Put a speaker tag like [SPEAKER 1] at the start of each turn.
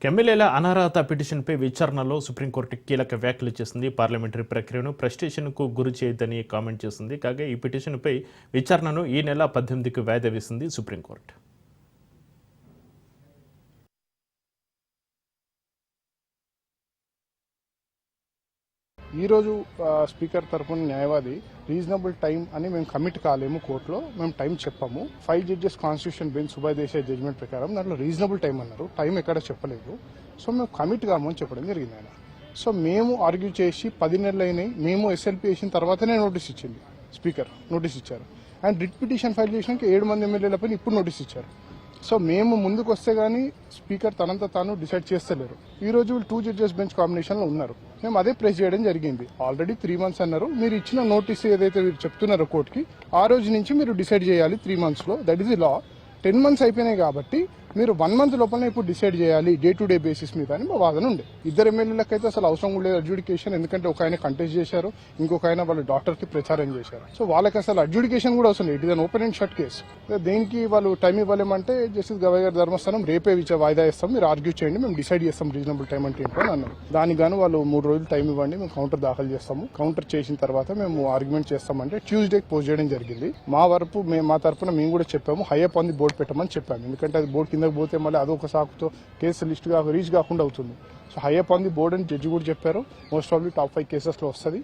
[SPEAKER 1] ఎమ్మెల్యేల అనర్హత పిటిషన్పై విచారణలో సుప్రీంకోర్టు కీలక వ్యాఖ్యలు చేసింది. పార్లమెంటరీ ప్రక్రియను ఫ్రస్ట్రేషన్కు గురి చేయొద్దని కామెంట్ చేసింది. కాగా ఈ పిటిషన్పై విచారణను ఈ నెల 18కి వాయిదా వేసింది సుప్రీంకోర్టు.
[SPEAKER 2] ఈరోజు స్పీకర్ తరఫున న్యాయవాది రీజనబుల్ టైం అని మేము కమిట్ కాలేము, కోర్టులో మేము టైం చెప్పాము. 5 judges constitution bench Subhash Desai judgment ప్రకారం దాంట్లో రీజనబుల్ టైం అన్నారు, టైం ఎక్కడ చెప్పలేదు. సో మేము కమిట్ కాము అని చెప్పడం జరిగింది ఆయన. సో మేము ఆర్గ్యూ చేసి 10 నెలలు అయినాయి. మేము ఎస్ఎల్పీ వేసిన తర్వాతనే నోటీస్ ఇచ్చింది స్పీకర్, నోటీస్ ఇచ్చారు. అండ్ రిట్ పిటిషన్ ఫైల్ చేసినాక 7 మంది ఎమ్మెల్యేల పైన ఇప్పుడు నోటీస్ ఇచ్చారు. సో మేము ముందుకు వస్తే గానీ స్పీకర్ తనంతా తాను డిసైడ్ చేస్తలేరు. ఈ రోజు 2 జడ్జెస్ బెంచ్ కాంబినేషన్లో ఉన్నారు. మేము అదే ప్రెస్ చేయడం జరిగింది. ఆల్రెడీ 3 months అన్నారు. మీరు ఇచ్చిన నోటీస్ ఏదైతే మీరు చెప్తున్నారో కోర్టుకి, ఆ రోజు నుంచి మీరు డిసైడ్ చేయాలి 3 monthsలో. That is the law. 10 months అయిపోయినాయి కాబట్టి మీరు 1 month లోపలనే ఇప్పుడు డిసైడ్ చేయాలి డే టు డే బేసిస్ మీద అని మా వాదన ఉండే. ఇద్దరు ఎమ్మెల్యేలకైతే అసలు అవసరం లేదు అడ్జుడికేషన్, ఎందుకంటే ఒక ఆయన కంటెస్ట్ చేశారు, ఇంకొక ఆయన వాళ్ళ డాక్టర్కి ప్రచారం చేశారు. సో వాళ్ళకి అసలు అడ్జుడికేషన్ కూడా అవసరం లేదు. It is an open and shut case. దేనికి వాళ్ళు టైం ఇవ్వలేమంటే జస్టిస్ గవై గారి ధర్మస్థానం రేపే వాయిదా ఇస్తాం, మీరు ఆర్గ్యూ చేయండి, మేము డిసైడ్ చేస్తాం రీజనబుల్ టైం అంటే ఏంటో అని అన్నారు. దానికి గాను వాళ్ళు 3 రోజులు టైం ఇవ్వండి, మేము కౌంటర్ దాఖలు చేస్తాము, కౌంటర్ చేసిన తర్వాత మేము ఆర్గ్యుమెంట్ చేస్తామంటే ట్యూస్డేకి పోస్ట్ చేయడం జరిగింది. మా తరఫున మేము కూడా చెప్పాము, హైయప్ ఆన్ ది బోర్డు పెట్టమని చెప్పాము. ఎందుకంటే అది బోర్డు కిందకి పోతే మళ్ళీ అదొక సాకుతో కేసు లిస్ట్ రీచ్ కాకుండా అవుతుంది. సో హైయప్ ఆన్ ది బోర్డు అని జడ్జి కూడా చెప్పారు. మోస్ట్ ప్రాబ్లీ టాప్ 5 కేసెస్లో వస్తుంది.